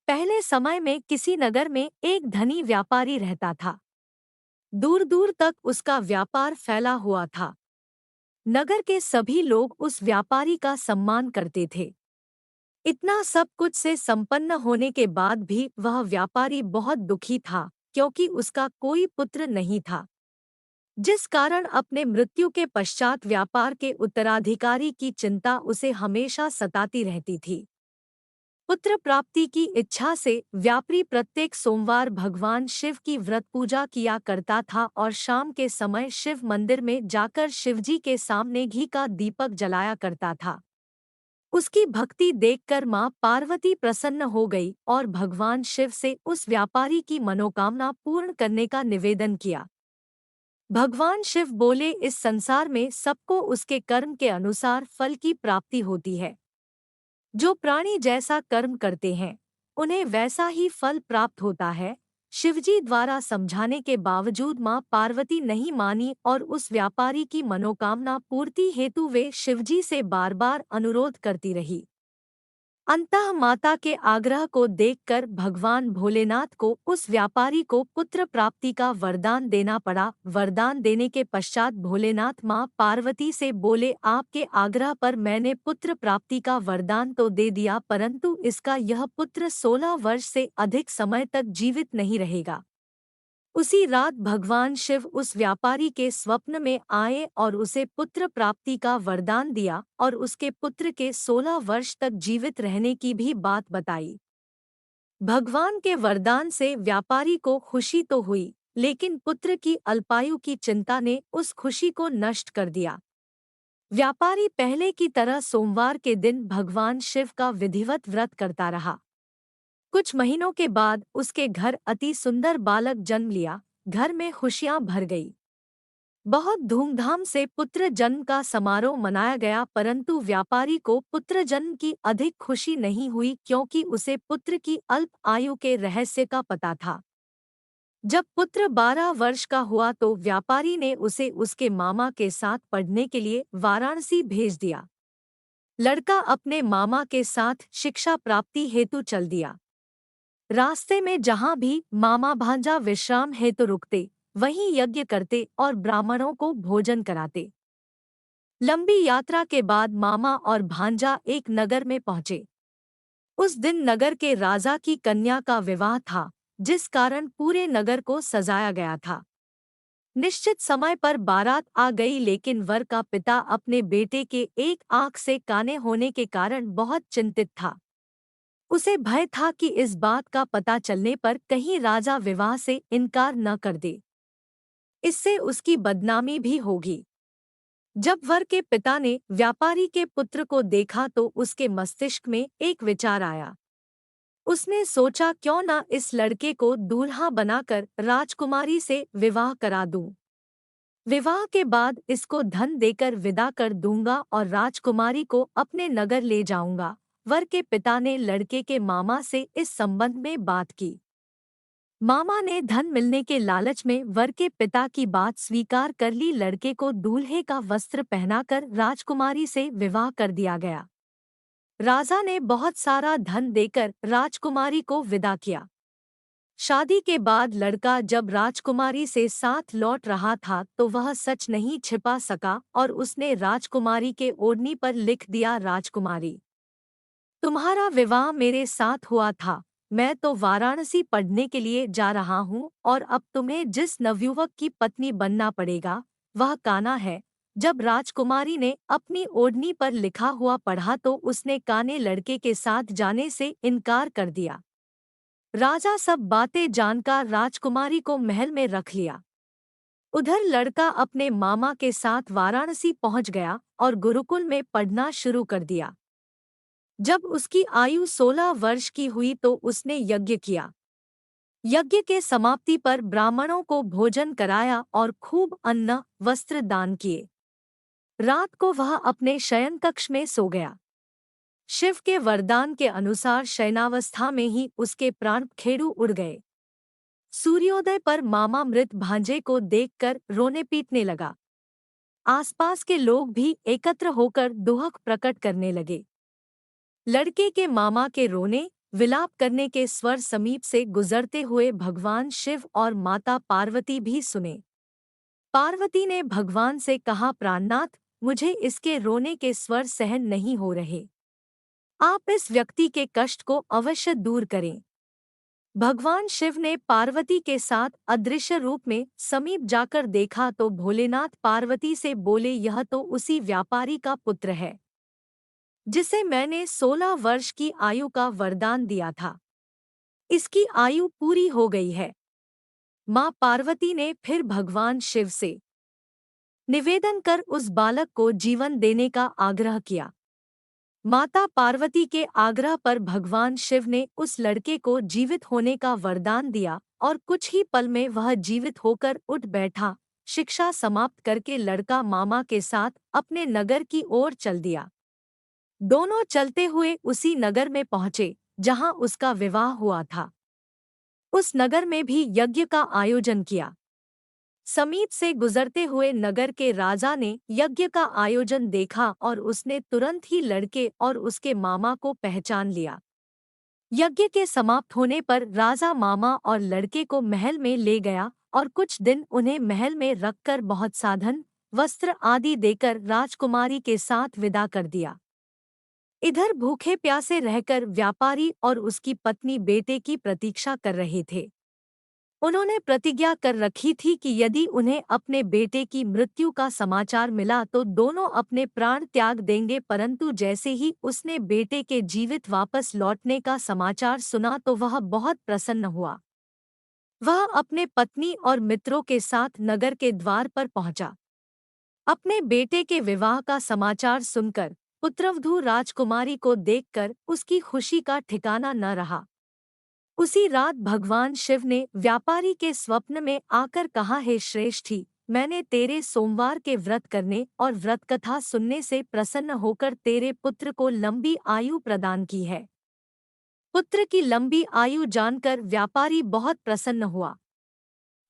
पहले समय में किसी नगर में एक धनी व्यापारी रहता था। दूर दूर तक उसका व्यापार फैला हुआ था। नगर के सभी लोग उस व्यापारी का सम्मान करते थे। इतना सब कुछ से संपन्न होने के बाद भी वह व्यापारी बहुत दुखी था, क्योंकि उसका कोई पुत्र नहीं था, जिस कारण अपने मृत्यु के पश्चात व्यापार के उत्तराधिकारी की चिंता उसे हमेशा सताती रहती थी। पुत्र प्राप्ति की इच्छा से व्यापारी प्रत्येक सोमवार भगवान शिव की व्रत पूजा किया करता था और शाम के समय शिव मंदिर में जाकर शिवजी के सामने घी का दीपक जलाया करता था। उसकी भक्ति देखकर मां पार्वती प्रसन्न हो गई और भगवान शिव से उस व्यापारी की मनोकामना पूर्ण करने का निवेदन किया। भगवान शिव बोले, इस संसार में सबको उसके कर्म के अनुसार फल की प्राप्ति होती है। जो प्राणी जैसा कर्म करते हैं उन्हें वैसा ही फल प्राप्त होता है। शिवजी द्वारा समझाने के बावजूद मां पार्वती नहीं मानी और उस व्यापारी की मनोकामना पूर्ति हेतु वे शिवजी से बार बार अनुरोध करती रही। अंततः माता के आग्रह को देखकर भगवान भोलेनाथ को उस व्यापारी को पुत्र प्राप्ति का वरदान देना पड़ा। वरदान देने के पश्चात भोलेनाथ मां पार्वती से बोले, आपके आग्रह पर मैंने पुत्र प्राप्ति का वरदान तो दे दिया, परंतु इसका यह पुत्र 16 वर्ष से अधिक समय तक जीवित नहीं रहेगा। उसी रात भगवान शिव उस व्यापारी के स्वप्न में आए और उसे पुत्र प्राप्ति का वरदान दिया और उसके पुत्र के 16 वर्ष तक जीवित रहने की भी बात बताई। भगवान के वरदान से व्यापारी को खुशी तो हुई, लेकिन पुत्र की अल्पायु की चिंता ने उस खुशी को नष्ट कर दिया। व्यापारी पहले की तरह सोमवार के दिन भगवान शिव का विधिवत व्रत करता रहा। कुछ महीनों के बाद उसके घर अति सुंदर बालक जन्म लिया। घर में खुशियां भर गई। बहुत धूमधाम से पुत्र जन्म का समारोह मनाया गया, परंतु व्यापारी को पुत्र जन्म की अधिक खुशी नहीं हुई, क्योंकि उसे पुत्र की अल्प आयु के रहस्य का पता था। जब पुत्र 12 वर्ष का हुआ तो व्यापारी ने उसे उसके मामा के साथ पढ़ने के लिए वाराणसी भेज दिया। लड़का अपने मामा के साथ शिक्षा प्राप्ति हेतु चल दिया। रास्ते में जहां भी मामा भांजा विश्राम हेतु रुकते, वहीं यज्ञ करते और ब्राह्मणों को भोजन कराते। लंबी यात्रा के बाद मामा और भांजा एक नगर में पहुंचे। उस दिन नगर के राजा की कन्या का विवाह था, जिस कारण पूरे नगर को सजाया गया था। निश्चित समय पर बारात आ गई, लेकिन वर का पिता अपने बेटे के एक आंख से काने होने के कारण बहुत चिंतित था। उसे भय था कि इस बात का पता चलने पर कहीं राजा विवाह से इनकार न कर दे, इससे उसकी बदनामी भी होगी। जब वर के पिता ने व्यापारी के पुत्र को देखा तो उसके मस्तिष्क में एक विचार आया। उसने सोचा, क्यों न इस लड़के को दूल्हा बनाकर राजकुमारी से विवाह करा दूं। विवाह के बाद इसको धन देकर विदा कर दूंगा और राजकुमारी को अपने नगर ले जाऊंगा। वर के पिता ने लड़के के मामा से इस संबंध में बात की। मामा ने धन मिलने के लालच में वर के पिता की बात स्वीकार कर ली। लड़के को दूल्हे का वस्त्र पहनाकर राजकुमारी से विवाह कर दिया गया। राजा ने बहुत सारा धन देकर राजकुमारी को विदा किया। शादी के बाद लड़का जब राजकुमारी से साथ लौट रहा था तो वह सच नहीं छिपा सका और उसने राजकुमारी के ओढ़नी पर लिख दिया, राजकुमारी, तुम्हारा विवाह मेरे साथ हुआ था। मैं तो वाराणसी पढ़ने के लिए जा रहा हूँ और अब तुम्हें जिस नवयुवक की पत्नी बनना पड़ेगा वह काना है। जब राजकुमारी ने अपनी ओढ़नी पर लिखा हुआ पढ़ा तो उसने काने लड़के के साथ जाने से इनकार कर दिया। राजा सब बातें जानकर राजकुमारी को महल में रख लिया। उधर लड़का अपने मामा के साथ वाराणसी पहुंच गया और गुरुकुल में पढ़ना शुरू कर दिया। जब उसकी आयु 16 वर्ष की हुई तो उसने यज्ञ किया। यज्ञ के समाप्ति पर ब्राह्मणों को भोजन कराया और खूब अन्न वस्त्र दान किए। रात को वह अपने शयन कक्ष में सो गया। शिव के वरदान के अनुसार शयनावस्था में ही उसके प्राण खेड़ू उड़ गए। सूर्योदय पर मामा मृत भांजे को देखकर रोने पीटने लगा। आसपास के लोग भी एकत्र होकर दुहक प्रकट करने लगे। लड़के के मामा के रोने विलाप करने के स्वर समीप से गुजरते हुए भगवान शिव और माता पार्वती भी सुने। पार्वती ने भगवान से कहा, प्राणनाथ, मुझे इसके रोने के स्वर सहन नहीं हो रहे। आप इस व्यक्ति के कष्ट को अवश्य दूर करें। भगवान शिव ने पार्वती के साथ अदृश्य रूप में समीप जाकर देखा तो भोलेनाथ पार्वती से बोले, यह तो उसी व्यापारी का पुत्र है जिसे मैंने 16 वर्ष की आयु का वरदान दिया था। इसकी आयु पूरी हो गई है। मां पार्वती ने फिर भगवान शिव से निवेदन कर उस बालक को जीवन देने का आग्रह किया। माता पार्वती के आग्रह पर भगवान शिव ने उस लड़के को जीवित होने का वरदान दिया और कुछ ही पल में वह जीवित होकर उठ बैठा। शिक्षा समाप्त करके लड़का मामा के साथ अपने नगर की ओर चल दिया। दोनों चलते हुए उसी नगर में पहुंचे जहां उसका विवाह हुआ था। उस नगर में भी यज्ञ का आयोजन किया। समीप से गुजरते हुए नगर के राजा ने यज्ञ का आयोजन देखा और उसने तुरंत ही लड़के और उसके मामा को पहचान लिया। यज्ञ के समाप्त होने पर राजा मामा और लड़के को महल में ले गया और कुछ दिन उन्हें महल में रखकर बहुत साधन, वस्त्र आदि देकर राजकुमारी के साथ विदा कर दिया। इधर भूखे प्यासे रहकर व्यापारी और उसकी पत्नी बेटे की प्रतीक्षा कर रहे थे। उन्होंने प्रतिज्ञा कर रखी थी कि यदि उन्हें अपने बेटे की मृत्यु का समाचार मिला तो दोनों अपने प्राण त्याग देंगे, परंतु जैसे ही उसने बेटे के जीवित वापस लौटने का समाचार सुना तो वह बहुत प्रसन्न हुआ। वह अपने पत्नी और मित्रों के साथ नगर के द्वार पर पहुंचा। अपने बेटे के विवाह का समाचार सुनकर पुत्रवधू राजकुमारी को देखकर उसकी खुशी का ठिकाना न रहा। उसी रात भगवान शिव ने व्यापारी के स्वप्न में आकर कहा, हे श्रेष्ठी, मैंने तेरे सोमवार के व्रत करने और व्रत कथा सुनने से प्रसन्न होकर तेरे पुत्र को लंबी आयु प्रदान की है। पुत्र की लंबी आयु जानकर व्यापारी बहुत प्रसन्न हुआ।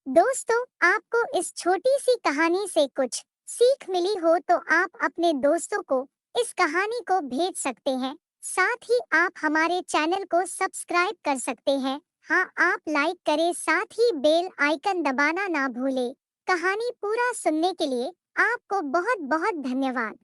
दोस्तों, आपको इस छोटी सी कहानी से कुछ सीख मिली हो तो आप अपने दोस्तों को इस कहानी को भेज सकते हैं। साथ ही आप हमारे चैनल को सब्सक्राइब कर सकते हैं। हाँ, आप लाइक करें, साथ ही बेल आइकन दबाना ना भूलें। कहानी पूरा सुनने के लिए आपको बहुत बहुत धन्यवाद।